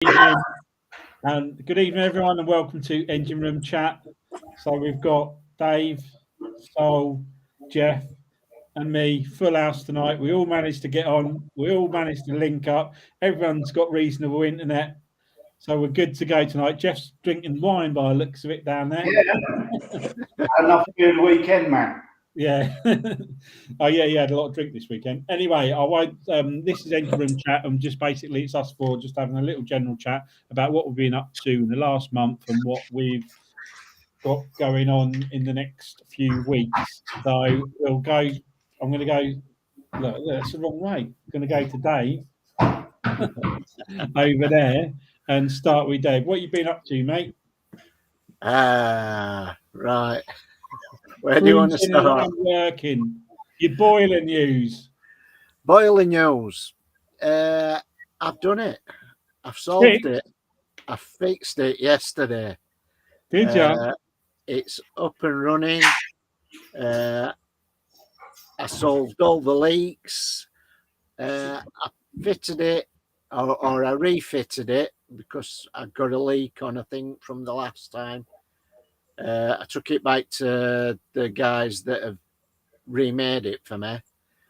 Evening. Good evening, everyone, and welcome to Engine Room Chat. So we've got Dave, Saul, Jeff, and me, full house tonight. We all managed to get on. We all managed to link up. Everyone's got reasonable internet, so we're good to go tonight. Jeff's drinking wine by the looks of it down there. Yeah, enough to do the weekend, man. Yeah. Oh, yeah, he had a lot of drink this weekend. Anyway, I won't. This is Engine Room Chat, and just basically it's us four just having a little general chat about what we've been up to in the last month and what we've got going on in the next few weeks. So we'll go. I'm going to go. Look, that's the wrong way. I'm going to go to Dave over there and start with Dave. What you been up to, mate? Right. Where do you want to start? Working. Your boiler news. Boiler news. I've done it. I've solved it. I fixed it yesterday. Did you? It's up and running. I solved all the leaks. I fitted it, or I refitted it because I got a leak on, I think, from the last time. I took it back to the guys that have remade it for me.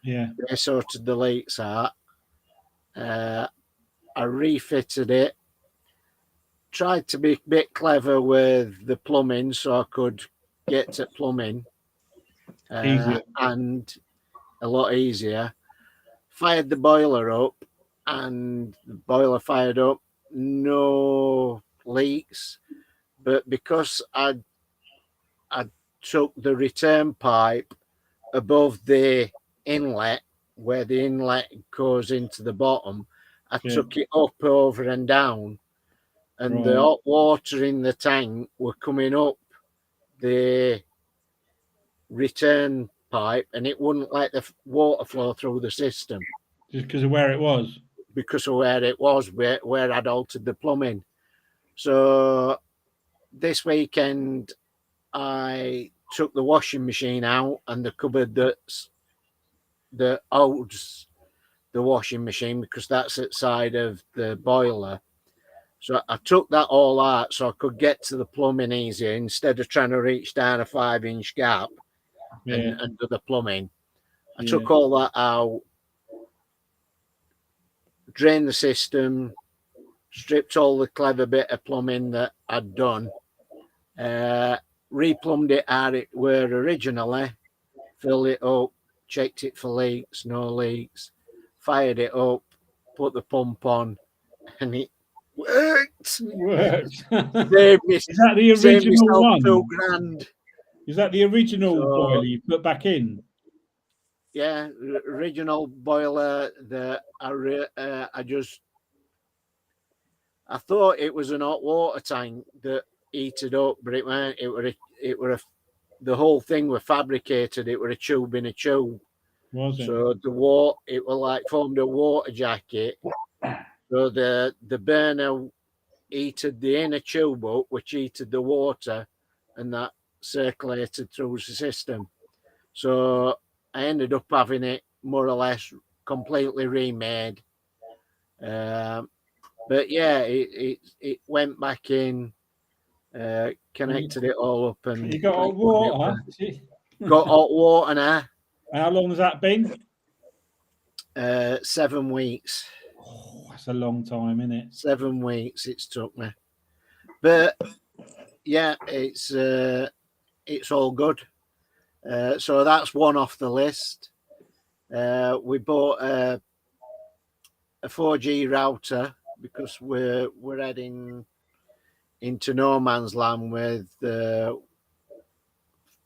Yeah. They sorted the leaks out. I refitted it. Tried to be a bit clever with the plumbing so I could get to plumbing. And a lot easier. Fired the boiler up, and the boiler fired up. No leaks. But because I took the return pipe above the inlet, where the inlet goes into the bottom, I took it up, over and down, and the hot water in the tank were coming up the return pipe, and it wouldn't let the water flow through the system. Just because of where it was? Because of where it was, where I'd altered the plumbing. So this weekend, I took the washing machine out and the cupboard that holds the washing machine, because that's outside of the boiler. So I took that all out so I could get to the plumbing easier instead of trying to reach down a 5-inch gap and do the plumbing. I took all that out, drained the system, stripped all the clever bit of plumbing that I'd done, replumbed it how it were originally, filled it up, checked it for leaks, no leaks, fired it up, put the pump on, and it worked. Is that the original one? £2,000. Is that the original boiler you put back in? Yeah, original boiler that I thought it was an hot water tank that heated up, but it weren't. The whole thing was fabricated. It were a tube in a tube. Was it? So it was like formed a water jacket. So the burner heated the inner tube up, which heated the water, and that circulated through the system. So I ended up having it more or less completely remade. But yeah, it went back in, connected it all up, and you got hot water. Got hot water now. How long has that been? 7 weeks. Oh, that's a long time, isn't it? 7 weeks it's took me, but yeah, it's all good. So that's one off the list. We bought a 4G router because we're heading into no man's land with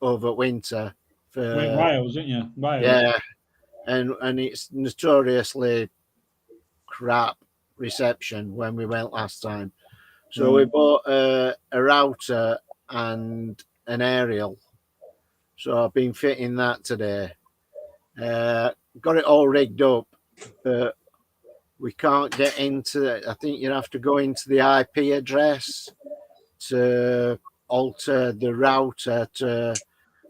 over winter for Wales, isn't you? Wales. Yeah, and it's notoriously crap reception when we went last time. So we bought a router and an aerial. So I've been fitting that today. Got it all rigged up, but we can't get into it. I think you have to go into the IP address to alter the router to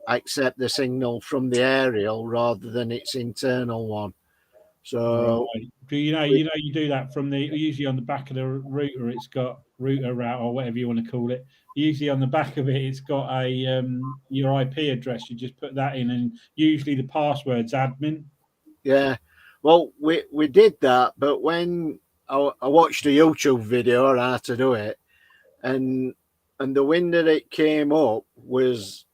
accept the signal from the aerial rather than its internal one. So right. You do that from usually on the back of the router. It's got router route or whatever you want to call it. Usually on the back of it, it's got a your IP address. You just put that in, and usually the password's admin. yeah, well, we did that, but when I watched a YouTube video on how to do it, and the window that came up was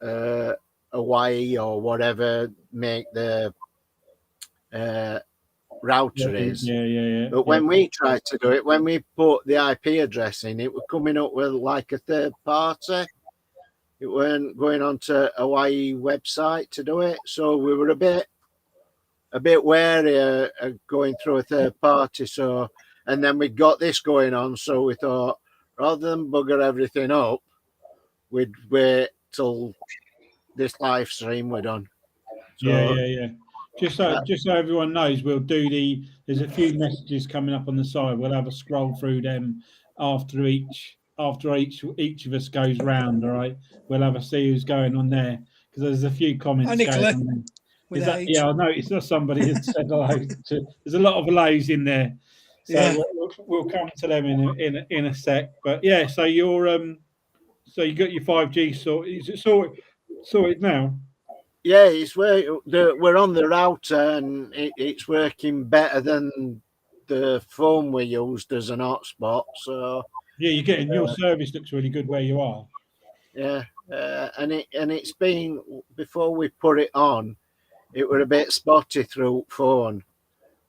Hawaii or whatever make the router is. Yeah. But when we tried to do it, when we put the IP address in, it was coming up with like a third party. It weren't going onto a Hawaii website to do it, so we were a bit wary of going through a third party. So, and then we got this going on, so we thought rather than bugger everything up, we'd wait till this live stream were done. So, yeah. Just so everyone knows, we'll do there's a few messages coming up on the side. We'll have a scroll through them after each of us goes round. All right, we'll have a see who's going on there because there's a few comments going on there. I noticed that somebody had said hello. There's a lot of hellos in there, so we'll come to them in a sec. But yeah, so so you got your 5G sorted. Is it sorted now? yeah, we're on the router and it's working better than the phone we used as an hotspot. So yeah, you're getting your service looks really good where you are. Yeah, and it's been before we put it on, it were a bit spotty through phone.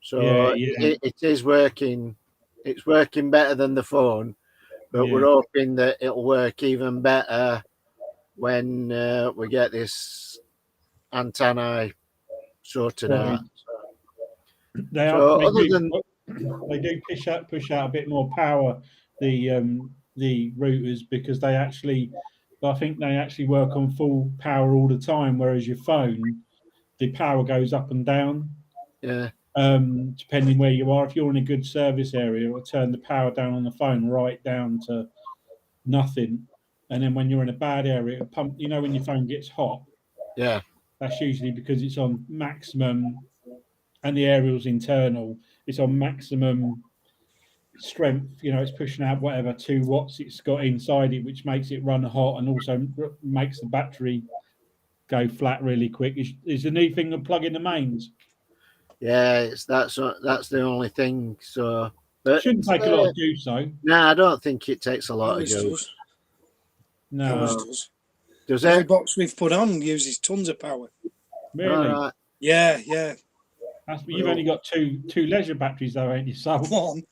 So it is working. It's working better than the phone, but we're hoping that it'll work even better when we get this antenna sorted out. They do push out a bit more power, the routers, because I think they actually work on full power all the time, whereas your phone, the power goes up and down. Yeah. Depending where you are. If you're in a good service area, it'll turn the power down on the phone right down to nothing. And then when you're in a bad area, it'll pump. You know, when your phone gets hot, yeah, that's usually because it's on maximum, and the aerial's internal. It's on maximum strength. You know, it's pushing out whatever 2 watts it's got inside it, which makes it run hot and also makes the battery go flat really quick. Is the new thing of plugging the mains? Yeah, that's the only thing. So, but shouldn't take a lot of juice, though. No, I don't think it takes a lot of juice. No, does every box we've put on uses tons of power. Really? Right. Yeah. You've only got two leisure batteries, though, ain't you? So one.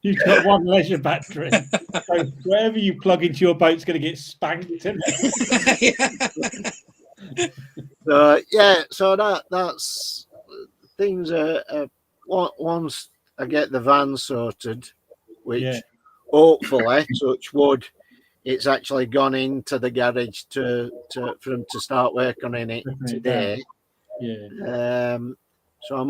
You've got one leisure battery. So wherever you plug into your boat's going to get spanked. So that's things are once I get the van sorted, which hopefully, touch wood, it's actually gone into the garage for them to start working on it today. Yeah. So I'm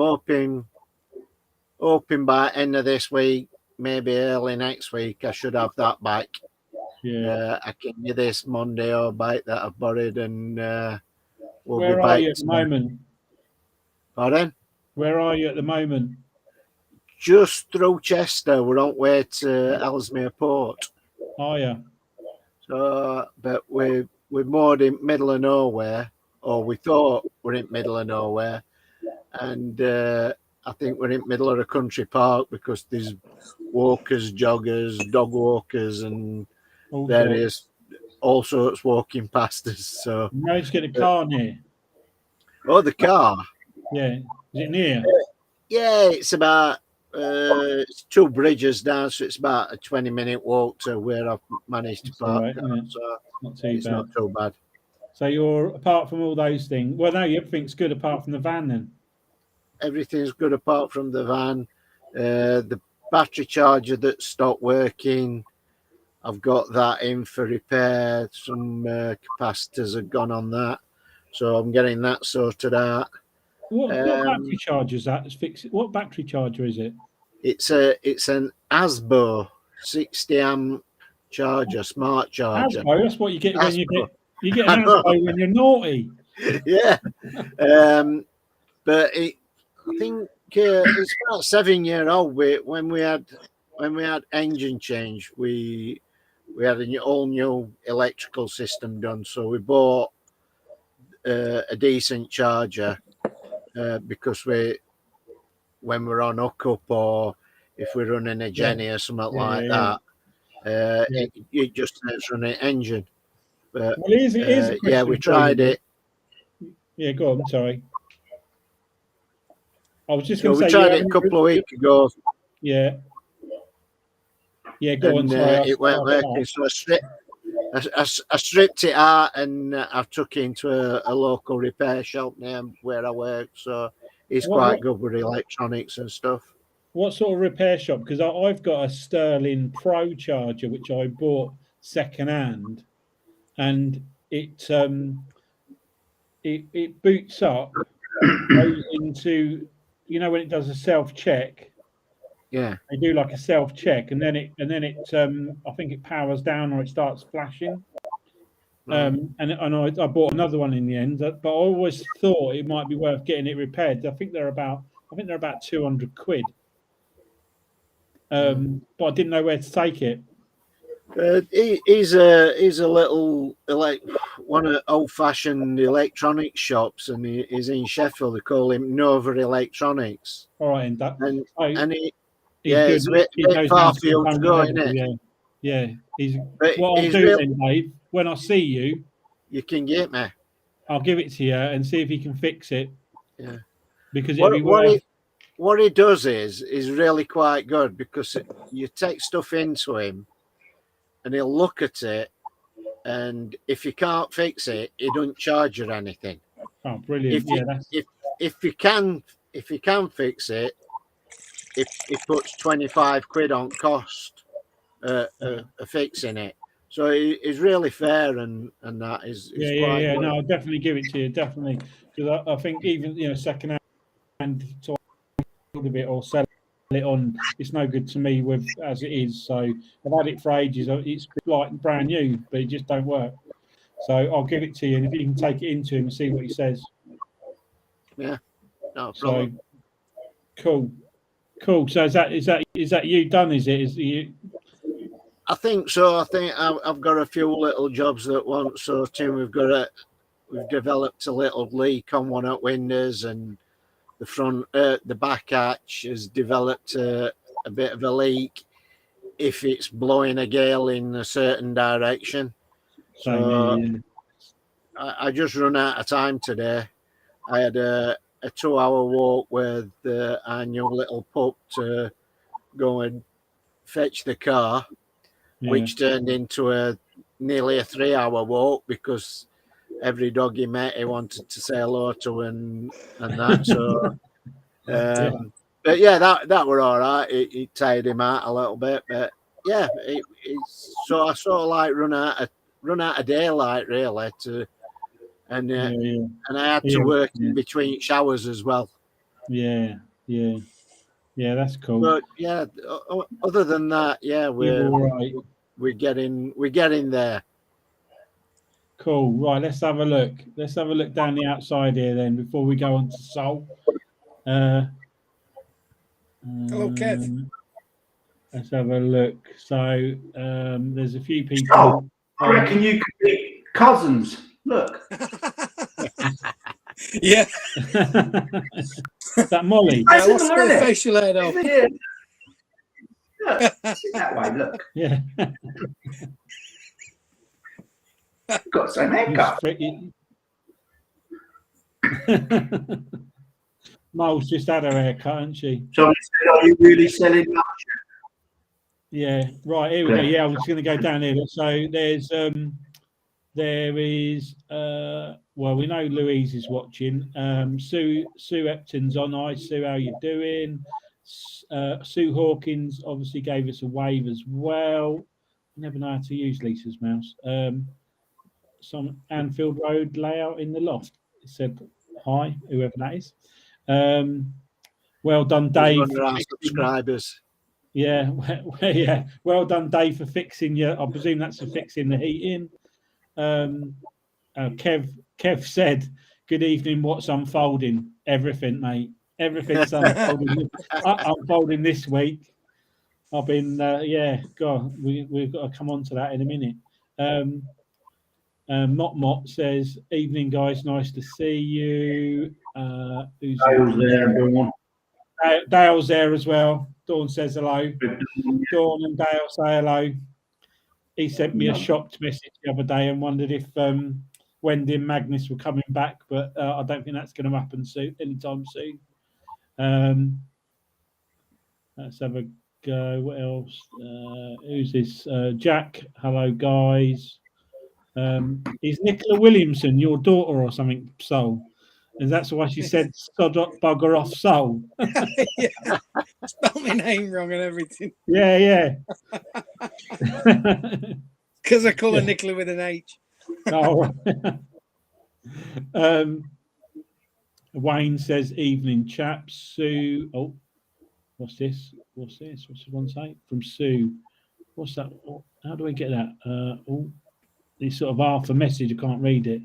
hoping by end of this week, maybe early next week, I should have that back. Yeah. I can get this Monday or bike that I've borrowed, and we'll Where be are back you at the moment? Pardon? Where are you at the moment? Just through Chester. We're on way to Ellesmere Port. Are you? So, but we're moored in middle of nowhere, or we thought we're in middle of nowhere, and I think we're in middle of a country park because there's walkers, joggers, dog walkers, and all sorts walking past us. So you managed to get a car near. Oh, the car. Yeah, is it near? Yeah, it's about it's 2 bridges down, so it's about a 20-minute walk to where I've managed to park. Right, so it's not too bad. So you're, apart from all those things, well, no, everything's good apart from the van then. Everything's good apart from the van. The battery charger that stopped working, I've got that in for repair. Some capacitors have gone on that, so I'm getting that sorted out. What battery charger is that? What battery charger is it? It's an ASBO 60 amp charger, smart charger. ASBO, that's what you get when you get an ASBO when you're naughty. Yeah, but think it's about 7-year-old. When we had engine change, we had a all new electrical system done. So we bought a decent charger because when we're on hookup or if we're running a Jenny or something like that, it just starts running engine. But Well, here's a yeah, we question for tried you. it. Yeah, go on. Sorry, I was just So going to we say tried it a couple of weeks ago, Yeah. Yeah, go on. and Sorry, it weren't working. So I stripped it out and I've took it into a local repair shop near where I work. So it's quite good with electronics and stuff. What sort of repair shop? Because I've got a Sterling Pro charger which I bought second hand, and it boots up, goes into, when it does a self check. Yeah, they do like a self check, and then it I think it powers down or it starts flashing. And I bought another one in the end, but I always thought it might be worth getting it repaired. I think they're about 200 quid. But I didn't know where to take it. He's a little one of old-fashioned electronics shops, and he's in Sheffield. They call him Nova Electronics. All right, and it's a bit far for you to go, isn't it? Yeah. What I'll do then, Dave, when I see you, you can get me. I'll give it to you and see if he can fix it. Yeah, because what he does is really quite good, because you take stuff into him and he'll look at it, and if you can't fix it, he don't charge you anything. Oh, brilliant! If you can fix it, he puts 25 quid on cost of fixing it. So it's really fair, and that is quite good. No, I'll definitely give it to you, definitely, because I think even second hand to a bit or sell it on, it's no good to me as it is. So I've had it for ages. It's like brand new, but it just don't work. So I'll give it to you, and if you can take it into him and see what he says. Yeah, no problem. So cool. So is that you done? Is it? Is you? I think so. I think I've got a few little jobs that want sorting. We've developed a little leak on one of the windows, and the back hatch has developed a bit of a leak if it's blowing a gale in a certain direction. So I just run out of time today. I had a 2-hour walk with our new little pup to go and fetch the car, which turned into nearly a 3-hour walk, because every dog he met he wanted to say hello to and that. So but yeah, that were all right. It tired him out a little bit, but yeah, so I sort of like run out of daylight really and I had to work in between showers as well. Yeah, that's cool. But yeah, other than that, we're getting there. Cool. Right, let's have a look. Let's have a look down the outside here then before we go on to Saul. Hello, Kev. Let's have a look. So there's a few people. Saul, I reckon you could be cousins. Look. Yeah. Is that Molly? What's the facial hair though? Look, sit that way, look. Yeah. Got the same haircut. Mole's just had her haircut, hasn't she? So are you really selling much? Yeah, right, here we go. Yeah, I was going to go down here. So there is well, we know Louise is watching. Sue Epton's on. Hi Sue, how you doing? Sue Hawkins obviously gave us a wave as well. Never know how to use Lisa's mouse. Some Anfield Road layout in the loft. It said hi, whoever that is. Well done, Dave. One of our subscribers. Yeah, yeah. Well done, Dave, for fixing your. I presume that's for fixing the heating. Kev said, "Good evening. What's unfolding? Everything, mate. Everything's unfolding this week. I've been, God, we've got to come on to that in a minute. Mott says, "Evening, guys. Nice to see you." Who's there, Dawn. Dale's there as well. Dawn says hello. Dawn and Dale say hello. He sent me a shocked message the other day and wondered if Wendy and Magnus were coming back, but I don't think that's going to happen anytime soon. Let's have a go. What else? Who's this? Jack. Hello, guys. Is Nicola Williamson your daughter or something, Saul? And that's why she said "sod up, bugger off, Saul." Yeah. Spelled my name wrong and everything. Yeah. Because I call her Nicola with an H. Oh. Wayne says, "Evening, chaps." Sue. Oh, what's this? What's one say? From Sue. What's that? How do I get that? It's sort of half a message. I can't read it.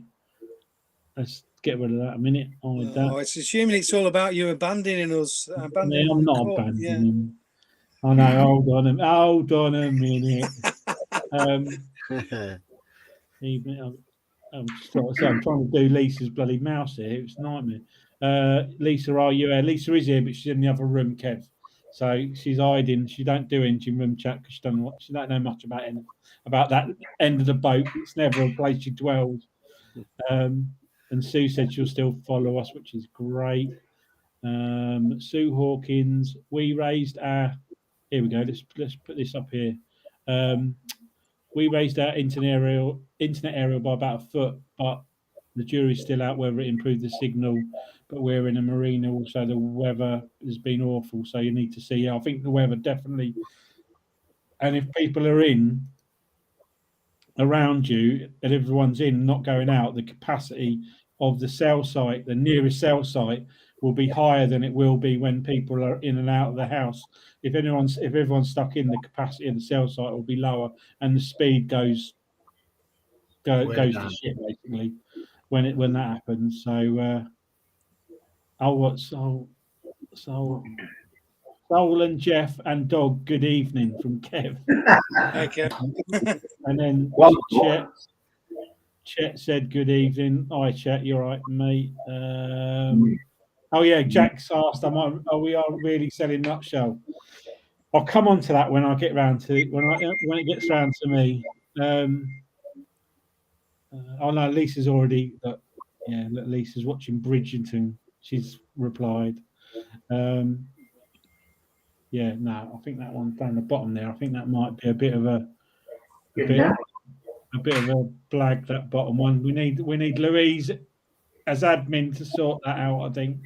Let's get rid of that a minute. It's assuming it's all about you abandoning us. I'm not abandoning. I know. Hold on a minute. I'm trying to do Lisa's bloody mouse here. It's a nightmare. Lisa, are you here? Lisa is here, but she's in the other room, Kev. So she's hiding. She don't do engine room chat because she don't know much about that end of the boat. It's never a place she dwells. And Sue said she'll still follow us, which is great. Sue Hawkins, we raised our. Here we go. Let's put this up here. We raised our internet area by about a foot, but the jury's still out whether it improved the signal. But we're in a marina, also the weather has been awful, so you need to see. I think the weather definitely. And if people are in around you and everyone's in, not going out, the capacity of the cell site, the nearest cell site, will be higher than it will be when people are in and out of the house. If everyone's stuck in, the capacity of the cell site will be lower, and the speed goes to shit basically when that happens. So, Soul and Jeff and Dog. Good evening from Kev. Okay. And then Chet said good evening. Hi, Chet. You're right, mate. Jack's asked, are we really selling Nutshell? I'll come on to that when I get round to when it gets round to me. No, Lisa's already. Lisa's watching Bridgerton. She's replied. I think that one's down the bottom there. I think that might be a bit of a blag, that bottom one. We need Louise as admin to sort that out, I think.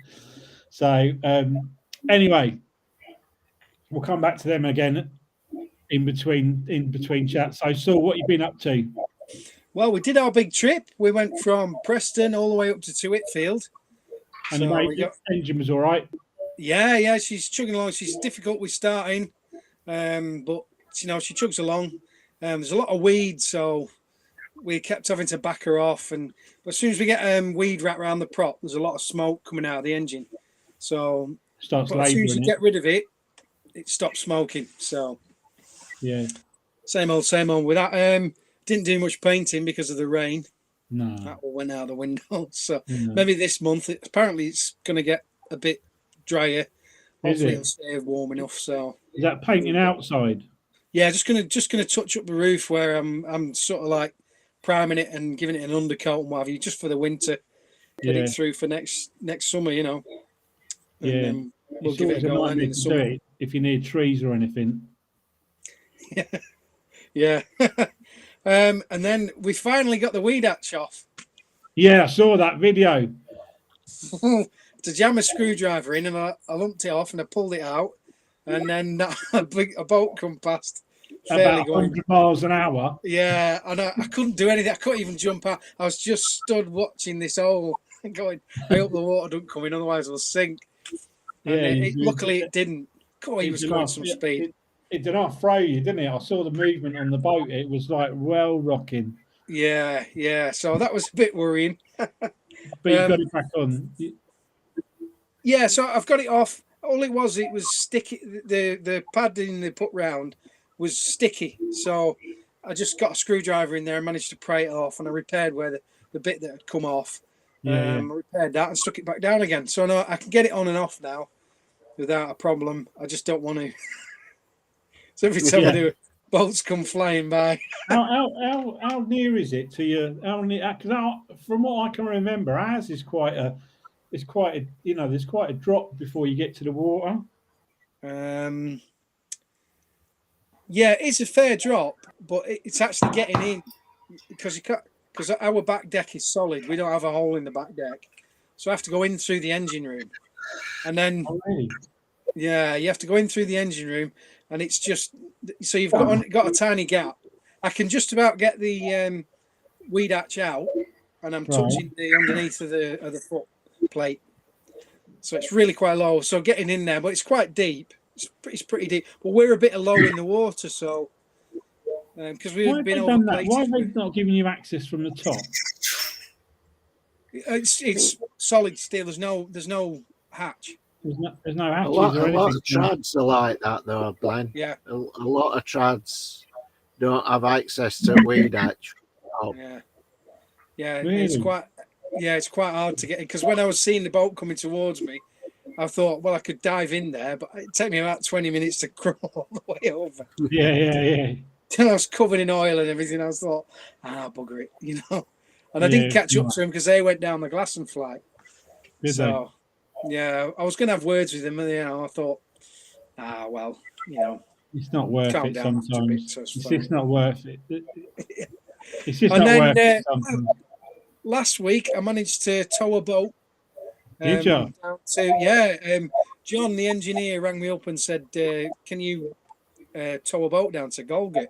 So anyway, we'll come back to them again in between chats. So Saul, what you been up to? Well, we did our big trip. We went from Preston all the way up to Whitfield. And the engine was all right. Yeah, she's chugging along. She's difficult with starting, but she chugs along. There's a lot of weed, so we kept having to back her off. But as soon as we get weed wrapped around the prop, there's a lot of smoke coming out of the engine. So as soon as you get rid of it, it stops smoking. So yeah, same old with that. Didn't do much painting because of the rain. No, that all went out the window. So maybe this month. Apparently, it's going to get a bit drier. Hopefully, it'll stay warm enough. So is that painting outside? Yeah, just gonna touch up the roof where I'm sort of like priming it and giving it an undercoat and what have you, just for the winter. Get it through for next summer, And then we'll give it a go in the summer. If you need trees or anything. Yeah. And then we finally got the weed hatch off. Yeah, I saw that video. To jam a screwdriver in, and I lumped it off and I pulled it out, and then a boat come past. About 100 miles an hour. Yeah, and I couldn't do anything. I couldn't even jump out. I was just stood watching this hole going, I hope the water don't come in, otherwise I'll sink. And luckily it didn't. God, he was going some speed. It did not throw you, didn't it? I saw the movement on the boat. It was like well rocking. Yeah. So that was a bit worrying. But you got it back on. Yeah, so I've got it off. All it was sticky. The padding they put round was sticky. So I just got a screwdriver in there and managed to pry it off, and I repaired where the bit that had come off. Yeah, I repaired that and stuck it back down again. So no, I can get it on and off now without a problem. I just don't want to. So every time I do it, bolts come flying by. How near is it to your? Because from what I can remember, ours is quite a. It's quite a, there's quite a drop before you get to the water. Yeah, it's a fair drop, but it's actually getting in because our back deck is solid. We don't have a hole in the back deck, so I have to go in through the engine room, and then you have to go in through the engine room, and it's just so you've got a tiny gap. I can just about get the weed hatch out, and I'm touching the underneath of the foot plate, so it's really quite low. So getting in there, but it's quite deep. It's pretty deep, but we're a bit low in the water, so because we've been overplated. Why have they not giving you access from the top? It's solid steel. There's no hatch. There's no hatches. A lot of trads are like that, though, Glenn. Yeah, a lot of trads don't have access to weed hatch. Yeah, really? It's quite hard to get in because when I was seeing the boat coming towards me, I thought, well, I could dive in there, but it'd take me about 20 minutes to crawl all the way over. Yeah. Then I was covered in oil and everything. I thought, bugger it, And I didn't catch up to them because they went down the glass and fly. So, yeah, I was going to have words with them, and I thought, well, it's not worth it sometimes. It's just not worth it. It's just not worth it sometimes. Last week, I managed to tow a boat. Did you? John, the engineer, rang me up and said, can you tow a boat down to Golgate?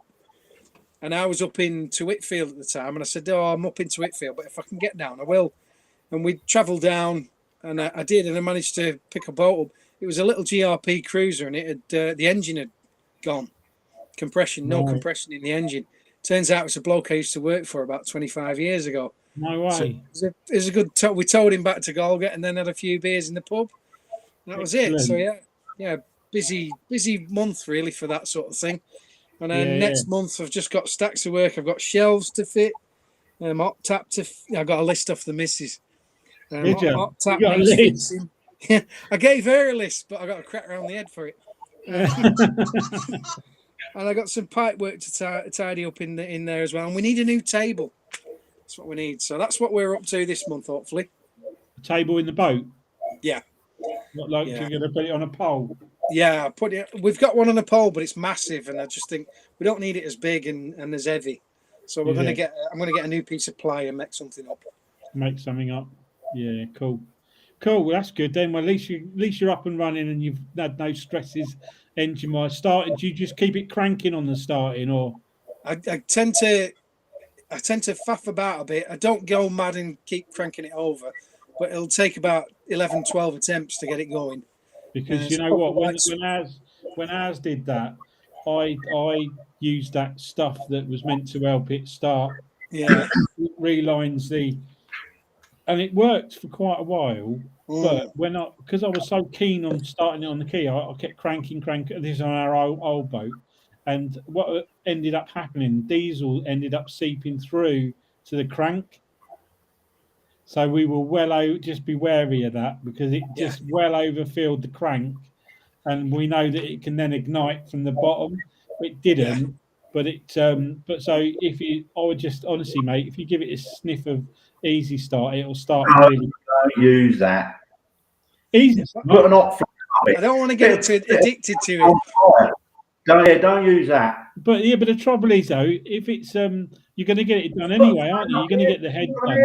And I was up into Whitfield at the time, and I said, I'm up into Whitfield, but if I can get down, I will. And we travelled down, and I did, and I managed to pick a boat up. It was a little GRP cruiser, and it had the engine had gone. Compression in the engine. Turns out it's a bloke I used to work for about 25 years ago. No way. So it was a good we towed him back to Golgate and then had a few beers in the pub. That was it. So busy month really for that sort of thing. And then next month I've just got stacks of work. I've got shelves to fit, hot tap I've got a list off the missus. Hot tap fixing. I gave her a list, but I got a crack around the head for it. And I got some pipe work to tidy up in there as well. And we need a new table. That's what we need. So that's what we're up to this month, hopefully. A table in the boat? Yeah. Not like you're going to put it on a pole? Yeah, we've got one on a pole, but it's massive. And I just think we don't need it as big and as heavy. So I'm going to get a new piece of ply and make something up. Make something up. Yeah, cool. Well, that's good then. Well, at least you're up and running and you've had no stresses engine-wise. Starting, do you just keep it cranking on the starting, or? I tend to faff about a bit. I don't go mad and keep cranking it over, but it'll take about 11, 12 attempts to get it going. Because you know what, when ours did that, I used that stuff that was meant to help it start. Yeah, it relines and it worked for quite a while. But because I was so keen on starting it on the key, I kept cranking. This is on our old boat. And what ended up happening, diesel ended up seeping through to the crank. So we were just be wary of that because it just overfilled the crank. And we know that it can then ignite from the bottom. It didn't, but I would just honestly, mate, if you give it a sniff of easy start, it'll start really. Don't use that. Easy. Put an option. I don't want to get addicted to it. Don't use that. But the trouble is though, if it's you're going to get it done anyway, aren't you? You're going to get the head done.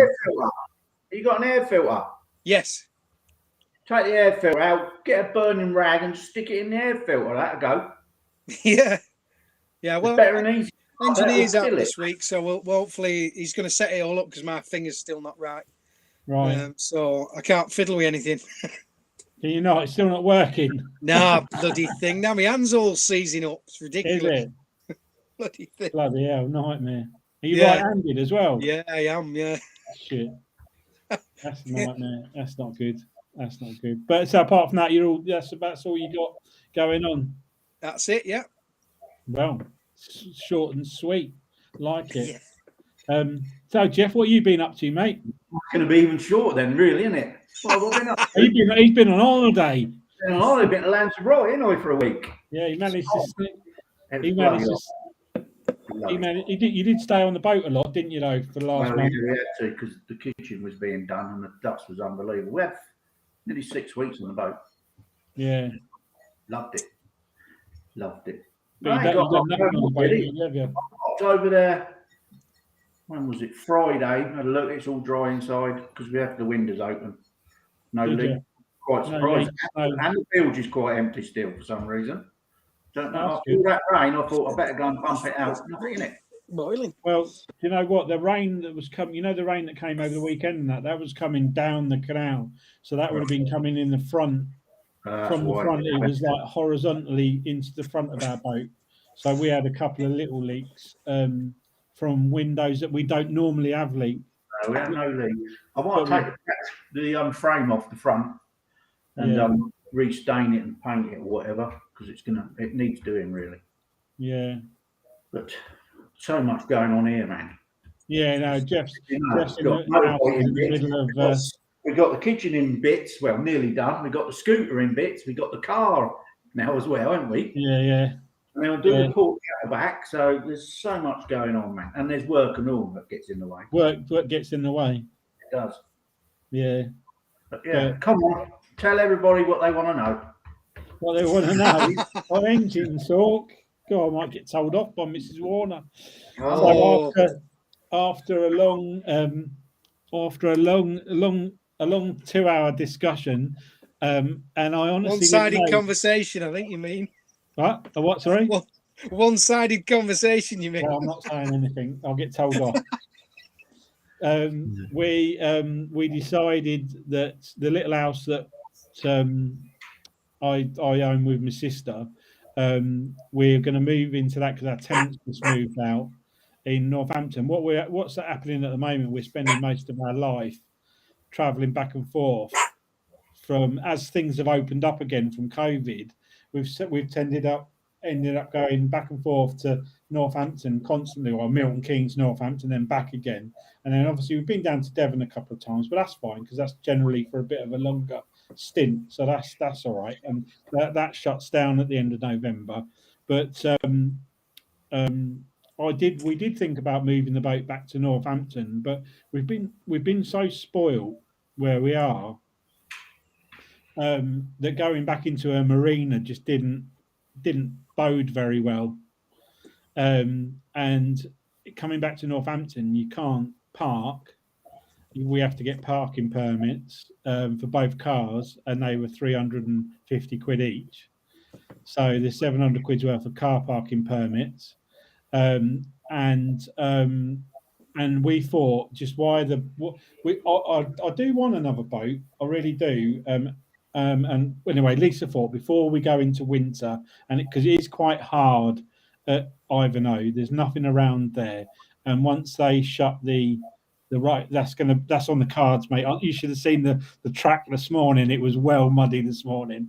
You got an air filter? Yes. Take the air filter out, get a burning rag, and stick it in the air filter. That'll go. Yeah. Well, it's better and easy. Engineer's out this week, so we'll hopefully he's going to set it all up because my finger's still not right. Right. So I can't fiddle with anything. Can you not? It's still not working. Nah, bloody thing. Now my hand's all seizing up. It's ridiculous. Is it? Bloody thing. Bloody hell, nightmare. Are you right-handed as well? Yeah, I am, yeah. Shit. That's a nightmare. That's not good. That's not good. But so apart from that, that's all you got going on. That's it. Yeah. Well, short and sweet, like it. Yeah. So Jeff, what have you been up to, mate? It's going to be even shorter then, really, isn't it? Well, what have I been up to? He's been on holiday. Been on holiday, been to Lanzarote, ain't I, for a week? Yeah, he managed to. It He was managed bloody to. hot. He managed. You did stay on the boat a lot, didn't you? Though for the last Well, month. yeah, we had to because the kitchen was being done and the dust was unbelievable. We had nearly 6 weeks on the boat. Yeah, Loved it. Loved it. but I you've done got nothing on the boat, really. have you? Popped over there. When was it? Friday. Had a look. It's all dry inside because we had the windows open. No Did leak. you? Quite No surprised. leaks, no. And the bilge is quite empty still for some reason. Don't know. That's After all that rain, I thought I better go and pump it out. Nothing in it. Boiling. Well, do you know what? The rain that was coming, the rain that came over the weekend and that was coming down the canal. So that would have been coming in the front. From the front, it was like horizontally into the front of our boat. So we had a couple of little leaks from windows that we don't normally have leaks. No, we had no leak. I want to take the frame off the front and restain it and paint it or whatever because it needs doing really. Yeah. But so much going on here, man. Yeah, no, Jeff's in the middle of. We got the kitchen in bits, well, nearly done. We got the scooter in bits. We got the car now as well, haven't we? Yeah. And then we'll do the pork out back. So there's so much going on, man. And there's work and all that gets in the way. Work gets in the way. It does. Yeah. But come on. Tell everybody what they want to know. What they want to know. Our engine talk. God, I might get told off by Mrs. Warner. Oh. So after a long 2-hour discussion, and I honestly one-sided conversation, I think you mean. What? A what? Sorry. One-sided conversation, you mean? Well, I'm not saying anything. I'll get told off. We decided that the little house that I own with my sister, we're going to move into that because our tenants just moved out in Northampton. What's happening at the moment? We're spending most of our life traveling back and forth from as things have opened up again from COVID. We've ended up going back and forth to Northampton constantly, or Milton Keynes, Northampton, then back again. And then obviously we've been down to Devon a couple of times, but that's fine because that's generally for a bit of a longer stint. So that's all right. And that shuts down at the end of November. But we did think about moving the boat back to Northampton, but we've been so spoiled where we are that going back into a marina just didn't bode very well. And coming back to Northampton, you can't park. We have to get parking permits for both cars, and they were 350 quid each. So there's 700 quid's worth of car parking permits. And we thought, just why I do want another boat, I really do. And anyway, Lisa thought before we go into winter, and because it is quite hard at Ivanhoe, there's nothing around there, and once they shut the right, that's on the cards, mate. You should have seen the track this morning. It was well muddy this morning.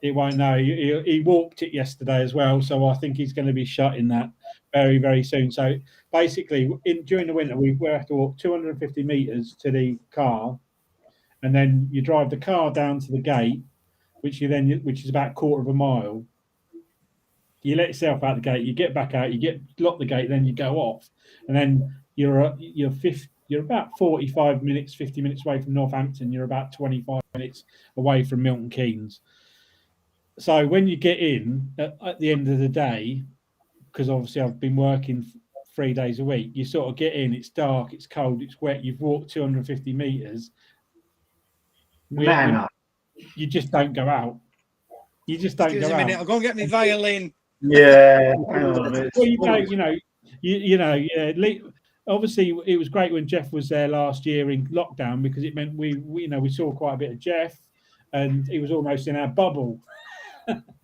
It won't know. He walked it yesterday as well, so I think he's going to be shutting that very, very soon. So basically, during the winter, we have to walk 250 meters to the car, and then you drive the car down to the gate, which is about a quarter of a mile. You let yourself out the gate, you get back out, lock the gate, then you go off, and then you're about 45 minutes, 50 minutes away from Northampton. You're about 25 minutes away from Milton Keynes. So when you get in at the end of the day, because obviously I've been working 3 days a week, you sort of get in, it's dark, it's cold, it's wet, you've walked 250 meters. You just don't go out. You just don't go out. Minute, I'll go and get my violin. Yeah. Well, obviously it was great when Jeff was there last year in lockdown because it meant we saw quite a bit of Jeff, and he was almost in our bubble.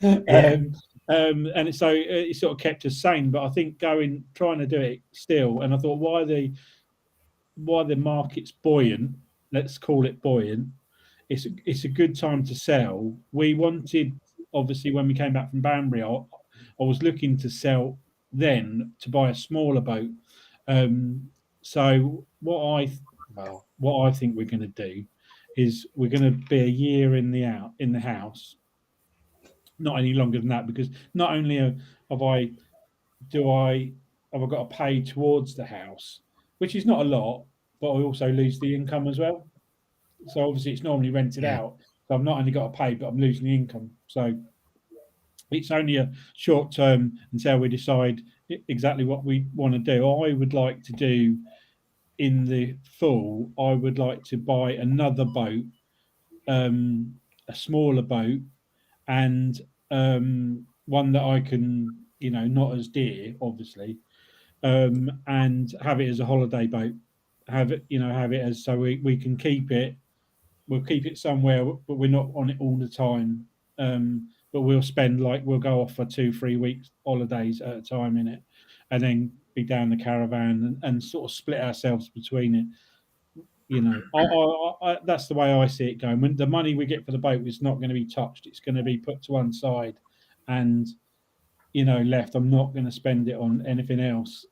And so it sort of kept us sane. But I think trying to do it still, and I thought why the market's buoyant, let's call it buoyant, it's a good time to sell. We wanted, obviously, when we came back from Banbury, I was looking to sell then to buy a smaller boat. So what I think we're going to do is we're going to be a year in the house, not any longer than that, because not only have I got to pay towards the house, which is not a lot, but I also lose the income as well. So obviously it's normally rented out. So I've not only got to pay, but I'm losing the income. So it's only a short term until we decide exactly what we want to do. I would like to do in the fall, I would like to buy another boat, a smaller boat, and one that I can, not as dear, obviously, and have it as a holiday boat. Have it as so we can keep it. We'll keep it somewhere, but we're not on it all the time. But we'll go off for 2-3 weeks holidays at a time in it, and then be down the caravan and sort of split ourselves between it. That's the way I see it going. When the money we get for the boat is not going to be touched, it's going to be put to one side, and left. I'm not going to spend it on anything else.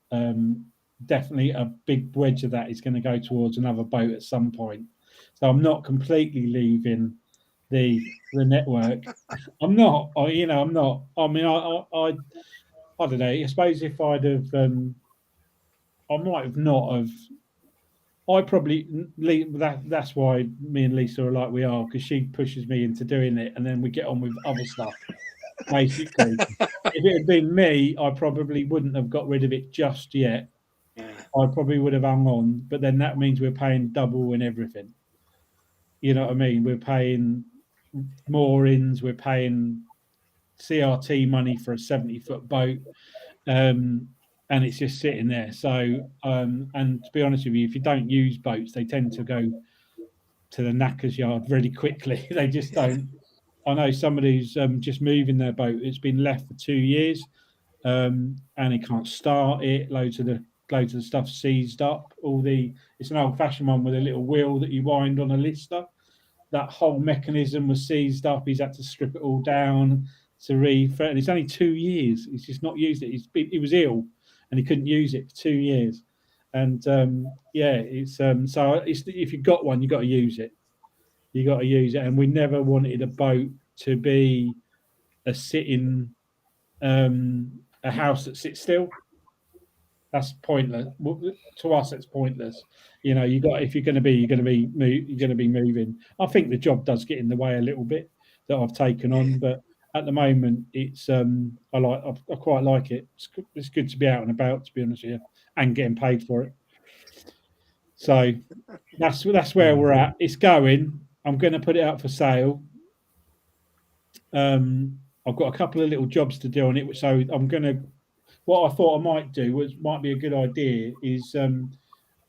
Definitely a big wedge of that is going to go towards another boat at some point. So I'm not completely leaving the network. I'm not. I'm not. I mean, I don't know. I suppose if I'd have, I might have not have. I probably that's why me and Lisa are like we are, because she pushes me into doing it, and then we get on with other stuff. Basically, if it had been me, I probably wouldn't have got rid of it just yet. I probably would have hung on, but then that means we're paying double in everything. You know what I mean? We're paying moorings, we're paying CRT money for a 70-foot boat, and it's just sitting there. So, and to be honest with you, if you don't use boats, they tend to go to the knacker's yard really quickly. They just don't. I know somebody who's just moving their boat. It's been left for 2 years, and he can't start it. Loads of the stuff seized up. It's an old-fashioned one with a little wheel that you wind on a lister. That whole mechanism was seized up. He's had to strip it all down to refit. And it's only 2 years. He's just not used it. He was ill, and he couldn't use it for 2 years. And if you've got one, you've got to use it. You got to use it. And we never wanted a boat to be a house that sits still. That's pointless. To us, it's pointless. If you're going to be moving. I think the job does get in the way a little bit that I've taken on, but at the moment, it's I quite like it. It's good to be out and about, to be honest with you, and getting paid for it. So that's where we're at. It's going. I'm going to put it out for sale. I've got a couple of little jobs to do on it, so I'm going to. What I thought I might do might be a good idea is I've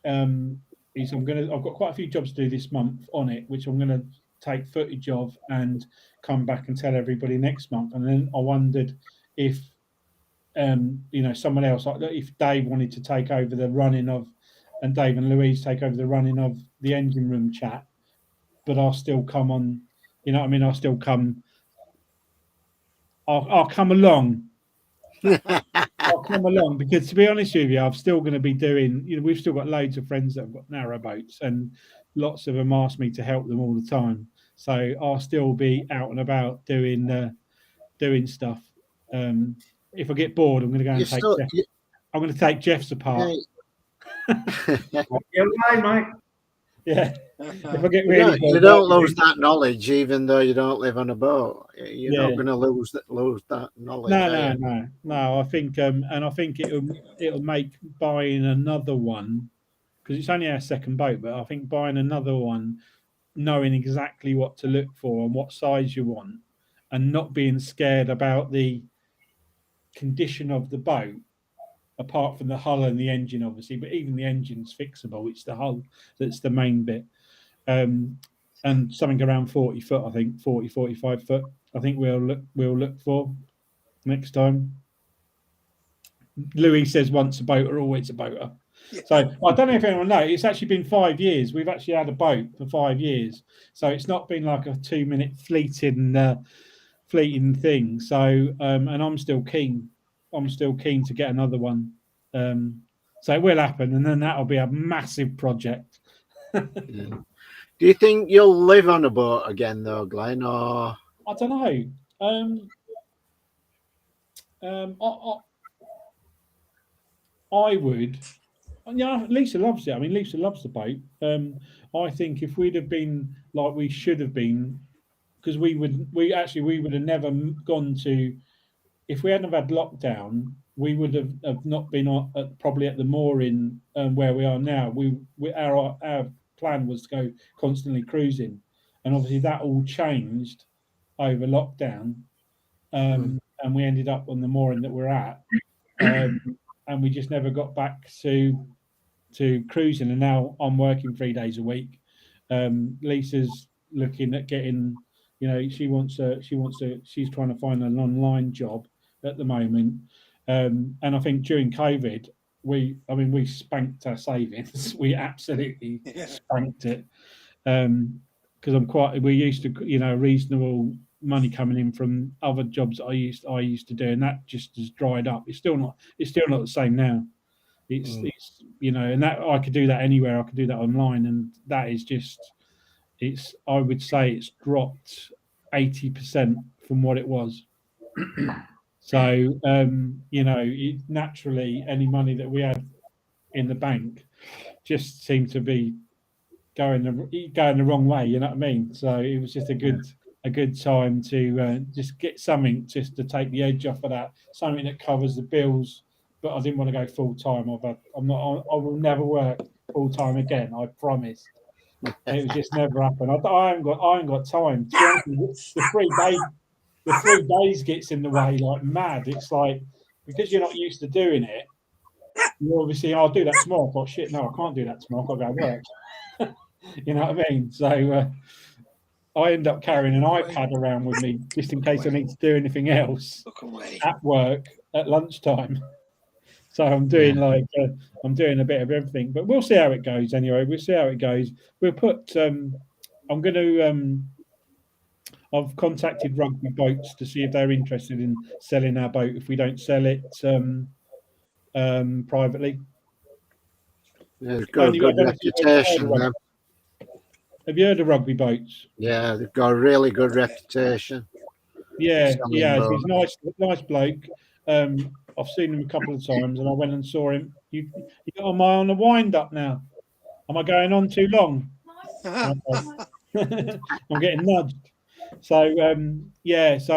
got quite a few jobs to do this month on it, which I'm going to take footage of and come back and tell everybody next month. And then I wondered if someone else, like if Dave wanted to take over the running of, and Dave and Louise take over the running of the engine room chat, but I'll still come on. You know what I mean? I'll still come. I'll come along. I'll come along, because to be honest with you, I'm still going to be doing, we've still got loads of friends that have got narrow boats, and lots of them ask me to help them all the time. So I'll still be out and about doing stuff. If I get bored, I'm going to go and take Jeff. I'm going to take Jeff's apart. Yeah, mate. Yeah. If I get really bored, you don't lose that knowledge, even though you don't live on a boat. You're not going to lose that knowledge. No. I think, and I think it'll make buying another one, because it's only our second boat, but I think buying another one, knowing exactly what to look for and what size you want, and not being scared about the condition of the boat, apart from the hull and the engine, obviously, but even the engine's fixable. It's the hull that's the main bit. And something around 40 foot, I think, 45 foot, I think we'll look for next time. Louis says once a boater, always a boater. Yeah. So I don't know if anyone knows. It's actually been 5 years. We've actually had a boat for 5 years, so it's not been like a 2-minute fleeting thing. So and I'm still keen. I'm still keen to get another one. So it will happen, and then that'll be a massive project. Yeah. Do you think you'll live on a boat again, though, Glenn? Or I don't know. I would. Yeah, Lisa loves it. I mean, Lisa loves the boat. I think if we'd have been like we should have been, because we would have never gone to. If we hadn't have had lockdown, we would have not been probably at the mooring where we are now. Our plan was to go constantly cruising, and obviously that all changed over lockdown, and we ended up on the mooring that we're at, and we just never got back to cruising. And now I'm working 3 days a week. Lisa's looking at getting, she's trying to find an online job at the moment. And I think during COVID, we spanked our savings. We absolutely spanked it. Because we're used to, reasonable money coming in from other jobs that I used to do, and that just has dried up. It's still not the same now. It's and that I could do that anywhere. I could do that online, and that is just I would say it's dropped 80% from what it was. So naturally any money that we had in the bank just seemed to be going the wrong way, you know what I mean? So it was just a good time to just get something just to take the edge off of that, something that covers the bills. But I didn't want to go full time. I will never work full time again. I promise. It was just never happen. I haven't got time. To be honest with you, the 3 days gets in the way like mad. It's like, because you're not used to doing it, you obviously, I'll do that tomorrow. I thought, shit, no, I can't do that tomorrow. I've got to go work. You know what I mean? So I end up carrying an iPad around with me just in case I need to do anything else at work at lunchtime. So I'm doing I'm doing a bit of everything, but we'll see how it goes. Anyway, we'll see how it goes. We'll put. I'm going to. I've contacted Rugby Boats to see if they're interested in selling our boat if we don't sell it privately. They've got a good reputation. Have you heard of Rugby Boats? Yeah, they've got a really good reputation. Yeah, he's nice bloke. I've seen him a couple of times, and I went and saw him. You am I on the wind up now? Am I going on too long? I'm getting nudged. So he has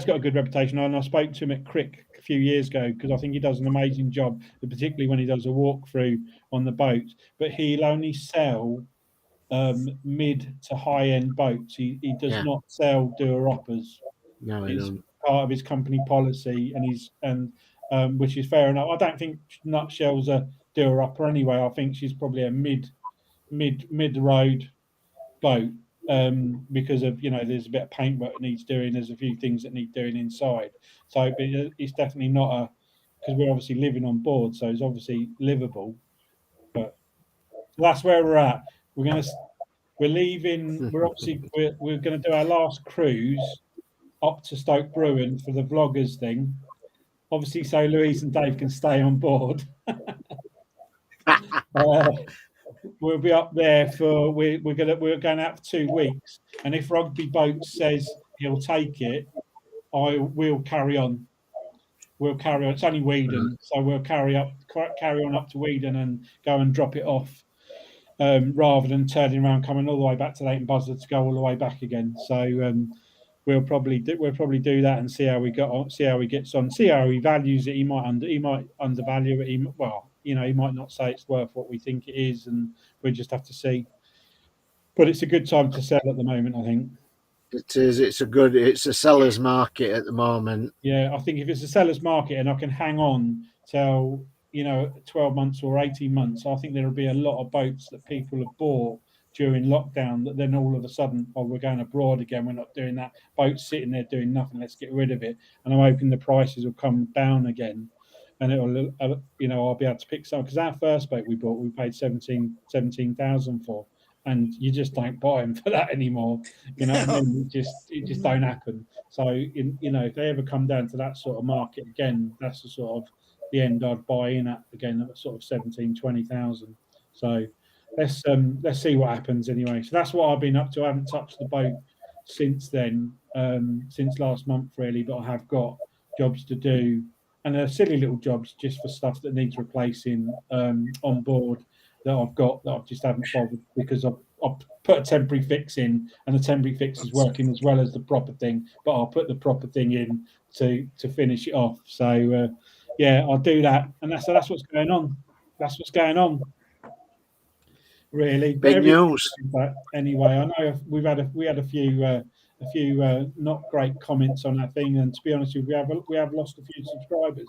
got a good reputation, and I spoke to him at Crick a few years ago because I think he does an amazing job, particularly when he does a walkthrough on the boat. But he'll only sell mid to high end boats. He does not sell doer-uppers. No, it's part of his company policy, and which is fair enough. I don't think Nutshell's a doer-upper anyway. I think she's probably a mid road boat, because of there's a bit of paintwork that needs doing. There's a few things that need doing inside. So it's definitely not because we're obviously living on board, so it's obviously livable. But that's where we're at. We're leaving. We're going to do our last cruise up to Stoke Bruin for the vloggers thing. Obviously, so Louise and Dave can stay on board. We'll be up there for we're going out for 2 weeks, and if Rugby Boats says he'll take it, we'll carry on. We'll carry on. It's only Weedon, so we'll carry on up to Weedon and go and drop it off, rather than turning around, coming all the way back to Leighton Buzzard to go all the way back again. So we'll probably do that and see how we gets on, see how he values it. He might undervalue it. He might not say it's worth what we think it is, and we just have to see. But it's a good time to sell at the moment, I think. It is. It's a seller's market at the moment. Yeah, I think if it's a seller's market and I can hang on till 12 months or 18 months, I think there'll be a lot of boats that people have bought during lockdown that then all of a sudden, we're going abroad again, we're not doing that. Boat's sitting there doing nothing, let's get rid of it. And I'm hoping the prices will come down again. and it'll, I'll be able to pick some, because our first boat we bought, we paid 17,000 for, and you just don't buy them for that anymore. You know what I mean? It just don't happen. So, if they ever come down to that sort of market again, that's the sort of the end I'd buy in at again, at sort of 17,000-20,000. So let's see what happens anyway. So that's what I've been up to. I haven't touched the boat since then, since last month really, but I have got jobs to do, and they're silly little jobs just for stuff that needs replacing on board that I've got that I just haven't bothered, because I've put a temporary fix in, and the temporary fix is working as well as the proper thing, but I'll put the proper thing in to finish it off. So I'll do that, and that's what's going on. That's what's going on. Really, big news. Anyway, I know we had a few not great comments on that thing, and to be honest with you, we have lost a few subscribers,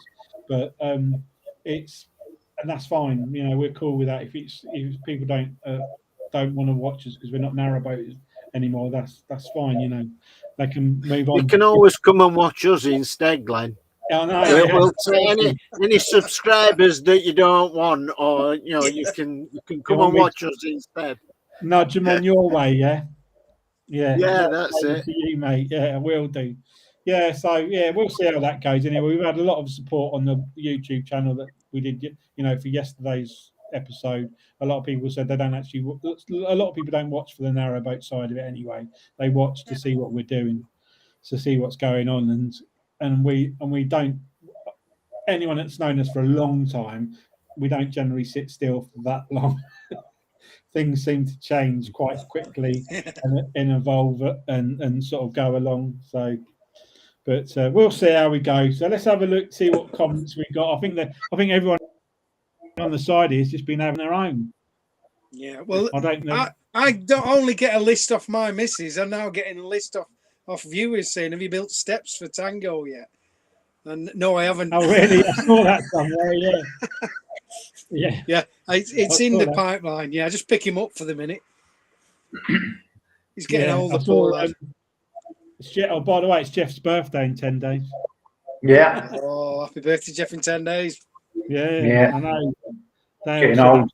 but and that's fine. We're cool with that. If people don't want to watch us because we're not narrowboaters anymore, that's fine. They can move on. You can always come and watch us instead, Glenn. I know. We'll take any subscribers that you don't want, or you can come and watch us instead. Nudge them on your way, yeah. Yeah, that's it. For you, mate. Yeah, I will do. Yeah, so we'll see how that goes. Anyway, we've had a lot of support on the YouTube channel that we did, for yesterday's episode. A lot of people said they don't actually. A lot of people don't watch for the narrowboat side of it anyway. They watch to see what we're doing, to see what's going on, and we don't. Anyone that's known us for a long time, we don't generally sit still for that long. Things seem to change quite quickly and evolve and sort of go along. So, but we'll see how we go. So let's have a look, see what comments we got. I think everyone on the side has just been having their own. Yeah, well, I don't know. I don't only get a list off my missus. I'm now getting a list off viewers saying, "Have you built steps for Tango yet?" And no, I haven't. Oh, really? I saw that somewhere. Yeah. It's in the pipeline. Yeah, just pick him up for the minute. He's getting older, poor lad. Oh, by the way, it's Jeff's birthday in 10 days. Yeah. Oh, happy birthday, Jeff, in 10 days. Yeah. I know. Getting old.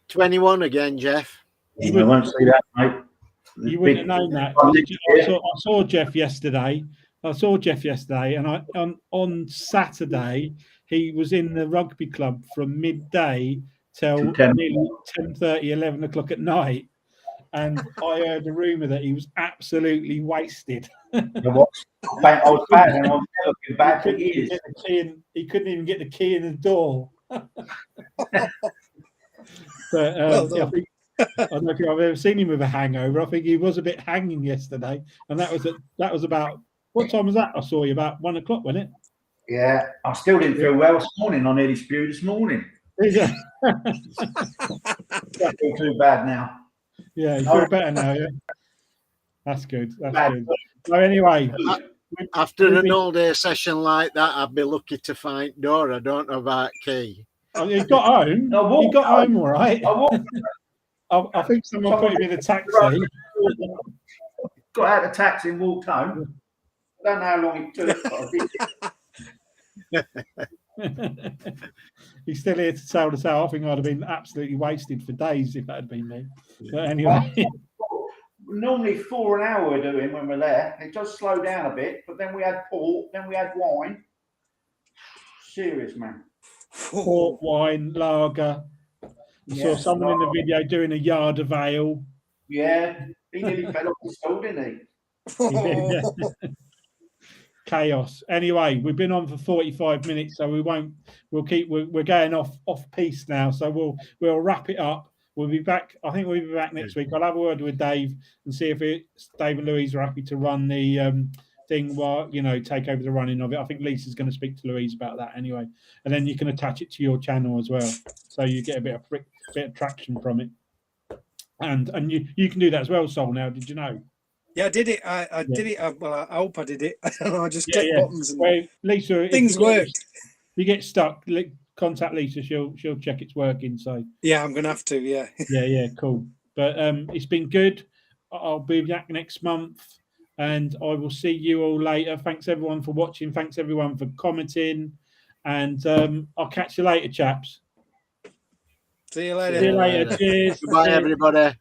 21 again, Jeff. You won't see that, mate. You wouldn't have known that. I saw Jeff yesterday. And on Saturday he was in the rugby club from midday till nearly 10:30, 11 o'clock at night, and I heard a rumor that he was absolutely wasted. I was bad, and I was bad for years. He couldn't even get the key in the door. But Well, I don't think I've ever seen him with a hangover. I think he was a bit hanging yesterday, and that was about. What time was that? I saw you about 1 o'clock, wasn't it? Yeah, I still didn't feel well this morning. I nearly spewed this morning. Yeah. Don't feel too bad now. Yeah, you feel better now, yeah. That's good. Good. So anyway, after an all-day session like that, I'd be lucky to find Dora. I don't know about Key. Oh, he got home. He got home all right. I think someone put him in a taxi. Got out of the taxi and walked home. I don't know how long it took. He's still here to tell us how I think I'd have been absolutely wasted for days if that had been me. But anyway. Normally 4 an hour we're doing when we're there. It does slow down a bit, but then we had port, then we had wine. Serious, man. Port, wine, lager. I saw someone in the video doing a yard of ale. Yeah, he nearly fell off the stool, didn't he? Chaos. Anyway, we've been on for 45 minutes, so we're going off piece now, so we'll wrap it up. We'll be back. I think we'll be back next week. I'll have a word with Dave and see if Dave and Louise are happy to run the thing while take over the running of it. I think Lisa's going to speak to Louise about that anyway, and then you can attach it to your channel as well, so you get a bit of traction from it. And you can do that as well, Saul. Now, did you know? Yeah, I did it. I did it. Well, I hope I did it. I don't know. I just clicked buttons and Lisa, things worked. If you get stuck, contact Lisa. She'll check it's working. So yeah, I'm gonna have to. Yeah. Yeah, cool. But it's been good. I'll be back next month, and I will see you all later. Thanks everyone for watching. Thanks everyone for commenting, And I'll catch you later, chaps. See you later. See you later. Cheers. Goodbye, everybody.